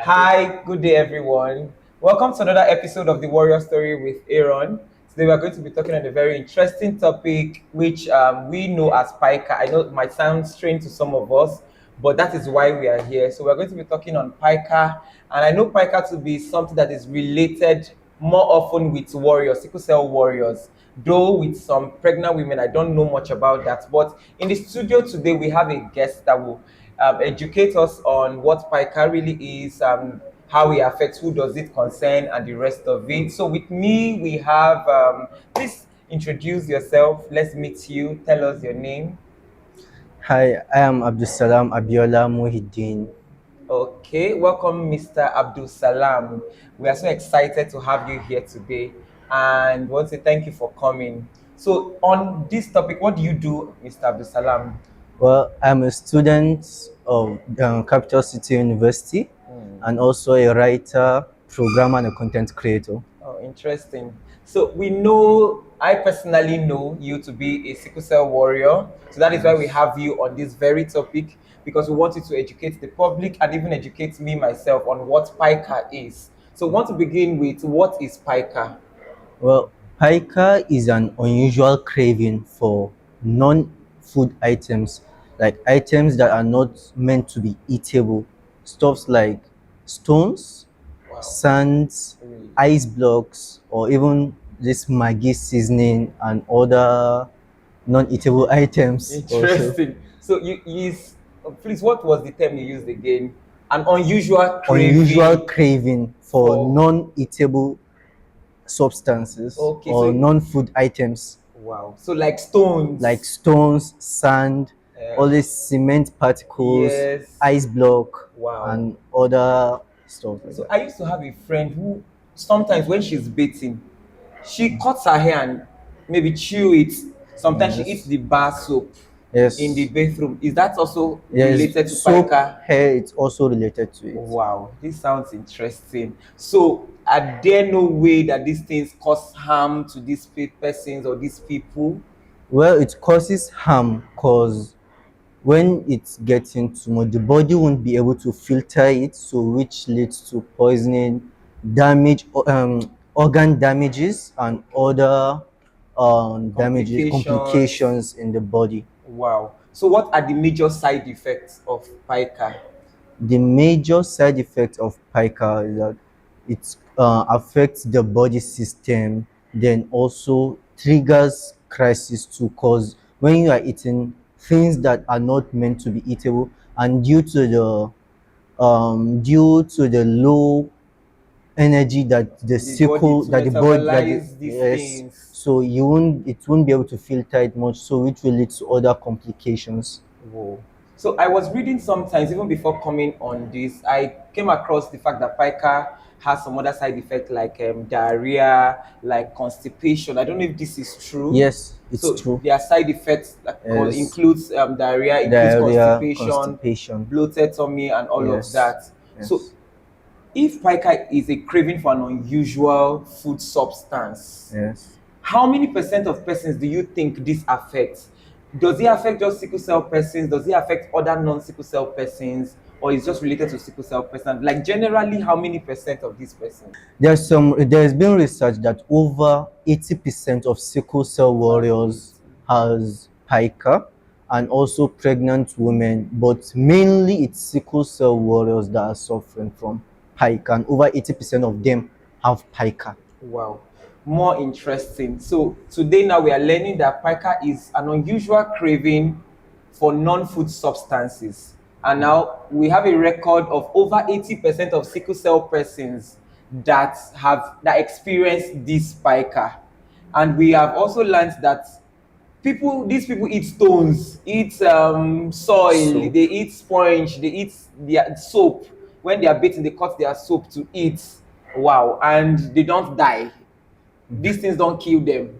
Hi, good day, everyone. Welcome to another episode of the Warrior Story with Aaron. Today, we are going to be talking on a very interesting topic, which we know as pica. I know it might sound strange to some of us, but that is why we are here. So, we're going to be talking on pica, and I know pica to be something that is related more often with warriors, sickle cell warriors. Though with some pregnant women, I don't know much about that. But in the studio today, we have a guest that will educate us on what pica really is, how it affects, who does it concern, and the rest of it. So with me, we have, please introduce yourself. Let's meet you. Tell us your name. Hi, I am Abdulsalam Abiola Muhyiddin. Okay, welcome, Mr. Abdul Salam. We are so excited to have you here today and want to thank you for coming. So, on this topic, what do you do, Mr. Abdul Salam? Well, I'm a student of Capital City University and also a writer, programmer, and a content creator. Oh, interesting. So we know, I personally know you to be a sickle cell warrior. So that is why we Yes. have you on this very topic because we want you to educate the public and even educate me myself on what pica is. So we want to begin with what is pica? Well, pica is an unusual craving for non-food items, like items that are not meant to be eatable. Stuffs like stones, Wow. sands, Really ice blocks, or even this Maggi seasoning and other non-eatable items also. interesting. So you is please, what was the term you used again? An unusual Unusual craving craving for for non-eatable substances okay, or so non-food items wow. So like like stones. stones, sand, all Uh, these cement particles, yes. ice block, Wow. and other stuff like So that. I used to have a friend who sometimes when she's bathing, she cuts her hair and maybe chew it. Sometimes she eats Yes. the bar soap in the Yes. bathroom. Is that also Yes. related to Soap, pica? hair, it's also related to it. Wow, this sounds interesting. So are there no way that these things cause harm to these persons or these people? Well, it causes harm because when it gets into more, the body won't be able to filter it, so which leads to poisoning, damage, organ damages, and Okay. other damages, Complications. complications in the body. Wow. So what are the major side effects of pica? The major side effect of pica is that it affects the body system, then also triggers crisis too. Cause when you are eating things that are not meant to be eatable, and due to the low energy that the The body sickle to that the body that the, metabolize these yes, things. so it won't be able to filter it much, so which will lead to other complications. Whoa. So I was reading sometimes, even before coming on this, I came across the fact that pica has some other side effect like diarrhea, like constipation. I don't know if this is true. Yes, it's So true. their side effects like, Yes. includes diarrhea, includes Diarrhea, constipation, constipation. bloated tummy, and all of Yes. that. So Yes. if pica is a craving for an unusual food substance, Yes. how many percent of persons do you think this affects? Does it affect just sickle cell persons? Does it affect other non-sickle cell persons? Or is just related to sickle cell persons? Like generally, how many percent of these persons? There's been research that over 80% of sickle cell Over warriors 80. has pica, and also pregnant women, but mainly it's sickle cell warriors that are suffering from pica, and over 80% of them have pica. Wow. More interesting. So today now we are learning that pica is an unusual craving for non-food substances. And now we have a record of over 80% of sickle cell persons that experience this pica. And we have also learned that these people eat stones, eat soil, So they eat sponge, they eat their soap. When they are bathing, they cut their soap to eat. Wow, and they don't die. These things don't kill them.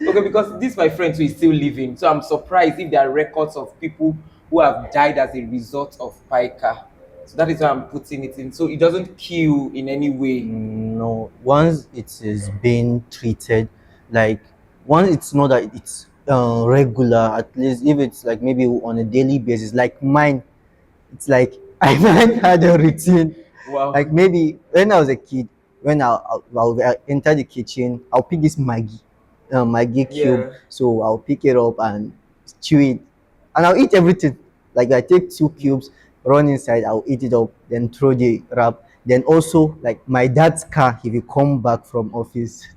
Okay, because this my friend who is still living, so I'm surprised if there are records of people who have died as a result of pica. So that is why I'm putting it in. So it doesn't kill in any way. no, once it is being treated, like once it's not that it's regular, at least if it's like maybe on a daily basis, like mine, it's like I might had a routine. Wow. Like maybe when I was a kid, when I'll enter the kitchen, I'll pick this Maggie cube. Yeah. So I'll pick it up and chew it, and I'll eat everything. Like I take two cubes, run inside, I'll eat it up, then throw the wrap. Then also like my dad's car, if he come back from office,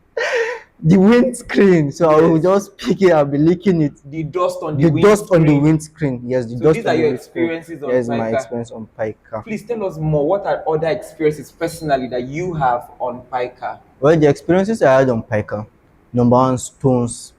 the windscreen. So I will Yes. just pick it, I'll be licking it. The dust on the The dust on the windscreen. windscreen. Yes, the So dust these are on the your windscreen. experiences on Yes, my Pica. experience on Pica. Please tell us more. What are other experiences personally that you have on Pica? Well, the experiences I had on Pica, number one, stones.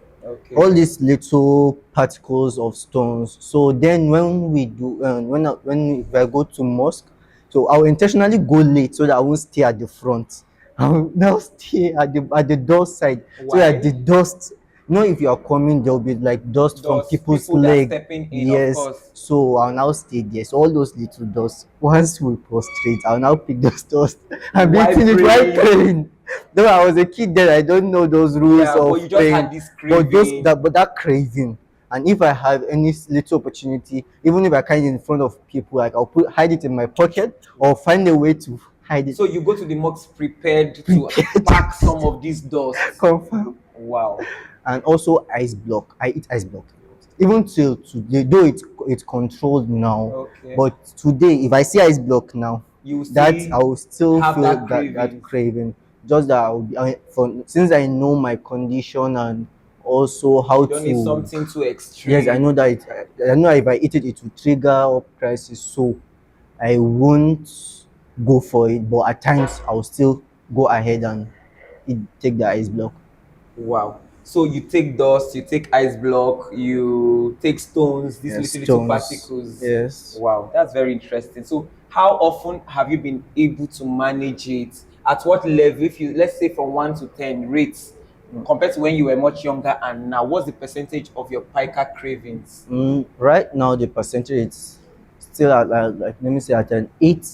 All Okay. these little particles of stones. So then when we do when I go to mosque, so I'll intentionally go late so that I won't stay at the front. I'll now stay at the door side so that the Why? dust, if you are coming, there'll be like dust from Those people's people that are leg. stepping in, of Yes, course. so I'll now stay there. So all those little dust, once we prostrate, I'll now pick those dust and be Why eating it while praying? praying. Though I was a kid then, I don't know those rules Yeah, but of you just praying, had this but craving. that craving. And if I have any little opportunity, even if I can't in front of people, like I'll hide it in my pocket or find a way to hide it. So you go to the mosque prepared to Prepared. pack some of these dust. Confirm. Wow. And also ice block. I eat ice block. Even till today, though it's controlled now, Okay. but today if I see ice block now, You that I still will still have feel that that craving. craving. Just that since I know my condition and also how You don't need to. something too Yes, I know extreme. that I know if I eat it, it will trigger up crisis. So I won't go for it. But at times, I'll still go ahead and take the ice block. Wow. So you take dust, you take ice block, you take stones, these Yes, little stones. particles. Yes. Wow, that's very interesting. So how often have you been able to manage it? At what level, if you let's say from 1 to 10 rates, compared to when you were much younger and now, what's the percentage of your pica cravings? Right now, the percentage is still at like let me say at an eight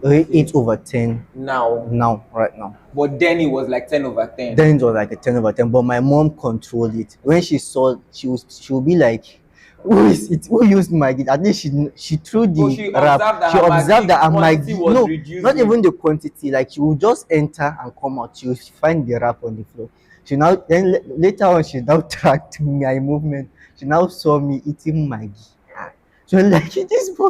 Okay. over 10 Now, now, right now. but then it was like 10/10. Then it was like a 10 over 10, but my mom controlled it. When she saw, she'll be like, "Who is it? Who used Maggie?" At least she threw Oh, the she wrap. observed that She her observed Maggi that a quantity Maggie, was no, not reducing. even the quantity. Like she will just enter and come out. She will find the wrap on the floor. She now then later on she now tracked my movement. She now saw me eating Maggie. She was like, "This boy,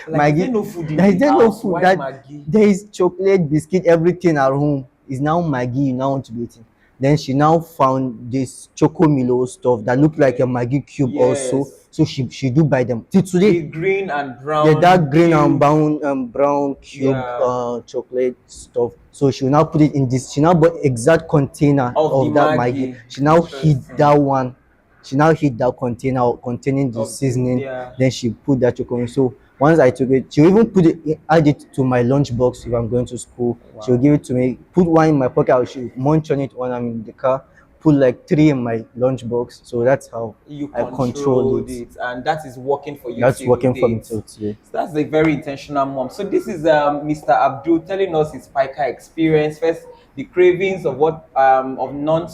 Like, is there Maggie, no food in there is the there no house? food Why that Maggi? there is chocolate, biscuit, everything at home. Is now Maggie you now want to be eating." Then she now found this Choco Milo stuff that looked like a Okay. Maggie cube also. Yes. So she do buy them till The today. green and Yeah, brown that green and cube. brown cube Yeah. chocolate stuff. So she will now put it in this. She now bought exact container Of the of that Maggie. Maggi. She now hid Interesting. that one. She now hid that container containing the Of the seasoning. yeah. Then she put that chocolate. So once I took it, she will even add it to my lunch box if I'm going to school. She will Wow. give it to me. Put one in my pocket. She munch on it when I'm in the car. Put like three in my lunch box. So that's how You I control controlled it. it, and that is working for you That's till working for me date. till today. So that's a very intentional mom. So this is Mr. Abdul telling us his pica experience. First, the cravings of what of non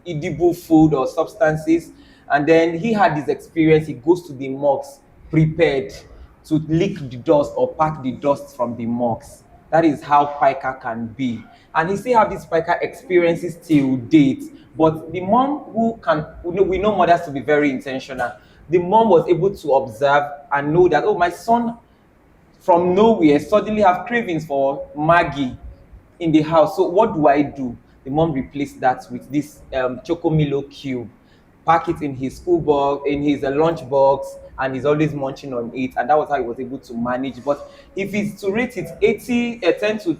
edible food or substances, and then he had this experience. He goes to the mosques prepared to lick the dust or pack the dust from the mosques. That is how pica can be, and he still have these pica experiences till date. But the mom who can, we know mothers to be very intentional. The mom was able to observe and know that, oh, my son from nowhere suddenly have cravings for Maggie in the house. So what do I do? The mom replaced that with this Chocomilo cube, pack it in his school box, in his lunch box, and he's always munching on it. And that was how he was able to manage. But if it's to rate it 10 to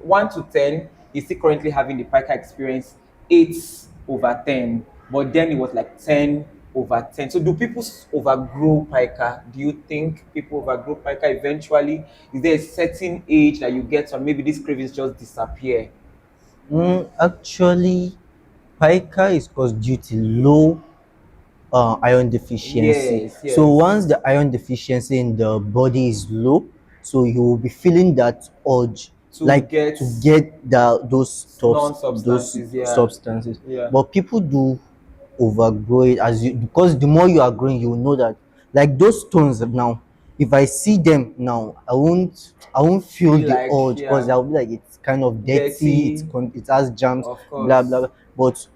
1 to 10, he's still currently having the Piker experience 8/10. But then it was like 10/10. So do people overgrow pica? Do you think people overgrow pica eventually? Is there a certain age that you get, or maybe these cravings just disappear? Actually, pica is caused due to low iron deficiency. Yes, So once yes. the iron deficiency in the body is low, so you will be feeling that urge, To like get to get those stuffs, those non-substances, yeah. substances. Yeah. But people do overgrow it as you, because the more you are growing, you will know that like those stones now. if I see them now, I won't feel Feel the like, urge because yeah, I'll be like it's kind of dirty, dirty, it has germs, of blah blah course. blah. But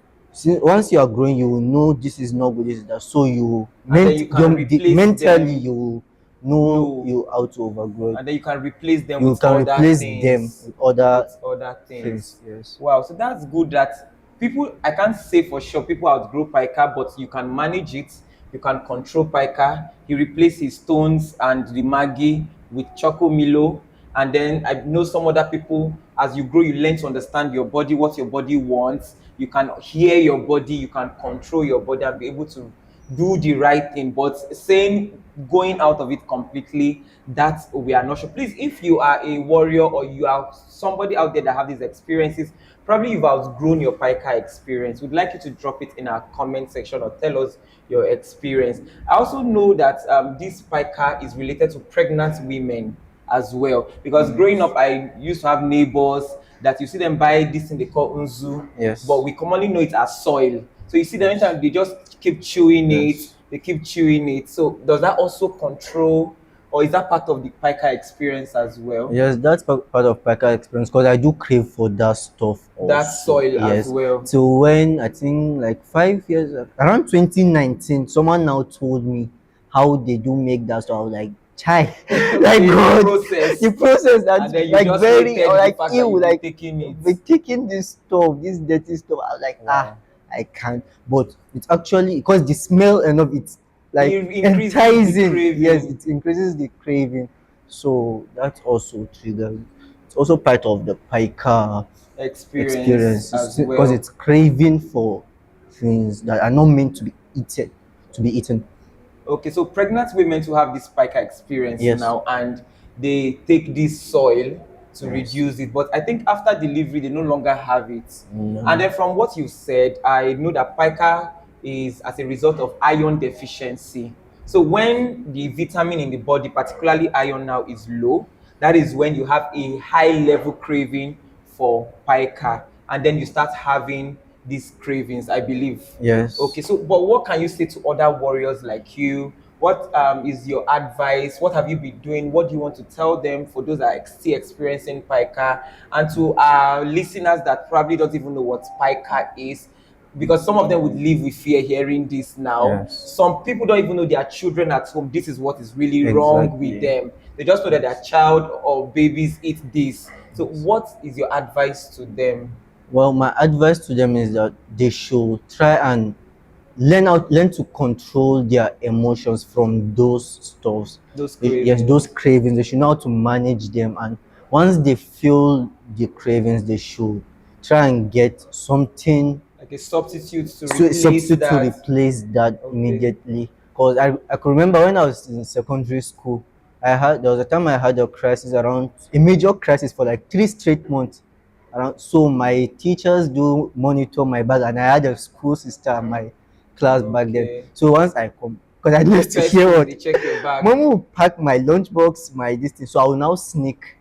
once you are growing, you will know this is not good, this is that. So And then you can replace mentally them. you know No, you how to overgrow it. and then you can replace them You with can other replace them things. with other With other things. things. Yes. Wow, so that's good that people, I can't say for sure people outgrow pica, but you can manage it. You can control pica. You replace his stones and the maggi with choco milo. And then I know some other people, as you grow, you learn to understand your body, what your body wants. You can hear your body, you can control your body and be able to do the right thing. But saying going out of it completely, that we are not sure. Please, if you are a warrior or you are somebody out there that have these experiences, probably you've outgrown your pica experience, we'd like you to drop it in our comment section or tell us your experience. I also know that this pica is related to pregnant women as well, because growing up I used to have neighbors that you see them buy this thing they call unzu, but Yes. we commonly know it as soil. So you see them Yes. anytime they just keep chewing it, Yes. they keep chewing it. So does that also control, or is that part of the pica experience as well? Yes, that's part of Packer experience because I do crave for that stuff That also. soil as Yes. well. So when I think like 5 years around 2019, someone now told me how they do make that stuff. I was like, chai, like Okay, the God, process. the process that's And then you like just very or hated the like fact that ew, you've been like taking it. be taking this stuff, this dirty stuff. I was like, Wow. I can't. But it's actually because the smell and of it's like It increases the enticing. Yes, craving it increases the craving. So that's also triggers. It's also part of the pica experience experience as because well. it's craving for things that are not meant to be eaten. Okay, so pregnant women to have this pica experience Yes. now, and they take this soil to Yes. reduce it. But I think after delivery, they no longer have it. And No. then from what you said, I know that pica is as a result of iron deficiency. So when the vitamin in the body, particularly iron now, is low, that is when you have a high level craving for pica, and then you start having these cravings, I believe. Yes. Okay, so but what can you say to other warriors like you? What is your advice? What have you been doing? What do you want to tell them for those that are still experiencing pica, and to our listeners that probably don't even know what pica is? Because some of them would live with fear hearing this now. Yes. Some people don't even know their children at home. This is what is really wrong with Exactly. them. They just know that their Yes. child or babies eat this. So, Yes. what is your advice to them? Well, my advice to them is that they should try and learn to control their emotions from those stuffs. Those Yes, those cravings. cravings. They should know how to manage them, and once they feel the cravings, they should try and get something Like a substitute to replace substitute to that. replace that Okay. immediately. Because I could remember when I was in secondary school, there was a time I had a crisis around a major crisis for like 3 straight months. Around so my teachers do monitor my bag and I had a school sister in my class back then. Okay. So once I come because I The used to first hear thing what they check your bag. mom will pack my lunchbox, my this thing. So I will now sneak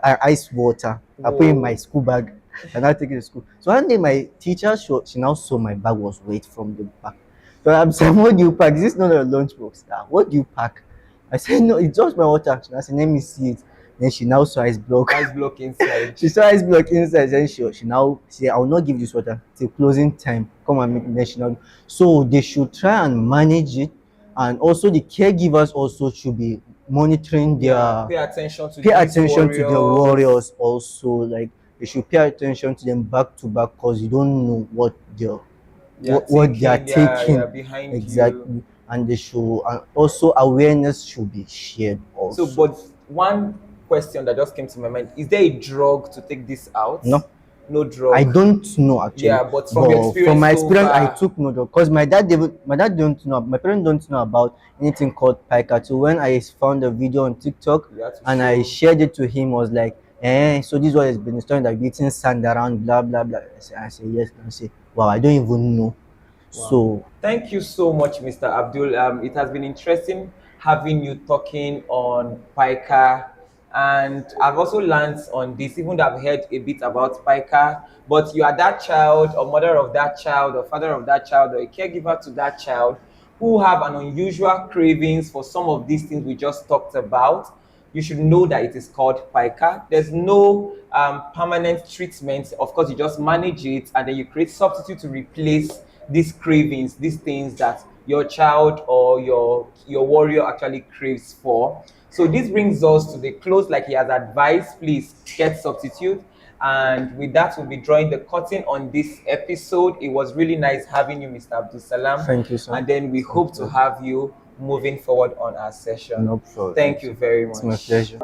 ice water. I put in my Whoa. school bag and I take it to school. So one day my teacher she now saw my bag was wet from the back. So I'm saying, what do you pack? Is this not a lunchbox? What do you pack? I said, no, it's just my water. She now said, let me see it. Then she now saw ice block. Ice block inside. She saw ice block inside. Then she now said, I will not give this water till closing time. Come and make national. So they should try and manage it. And also the caregivers also should be monitoring Yeah, their pay these attention to the warriors. warriors also. Like they should pay attention to them back to back because you don't know They are what they are thinking, they are taking behind you. exactly. And they should and also awareness should be shared So, also. but one question that just came to my mind: is there a drug to take this out? No, No I drug. don't know actually, Yeah, but from your but from experience my so experience, I far, took note of because my dad don't know, my parents don't know about anything called pica. So when I found a video on TikTok you have to and I show. shared it to him, was like, so this one has been starting like beating sand around, blah blah blah. I say yes, and I say, wow, I don't even know. Wow. So Thank you so much, Mr. Abdul. It has been interesting having you talking on pica. And I've also learned on this, even though I've heard a bit about pica, but you are that child or mother of that child or father of that child or a caregiver to that child who have an unusual cravings for some of these things we just talked about, you should know that it is called pica. There's no permanent treatment. Of course, you just manage it and then you create substitute to replace these cravings, these things that your child or your warrior actually craves for. So this brings us to the close. Like he has advised, please get substitute. And with that, we'll be drawing the curtain on this episode. It was really nice having you, Mr. Abdul Salam. Thank you, sir. And then we hope to have you moving forward on our session. No problem. Thank you very It's my much. pleasure.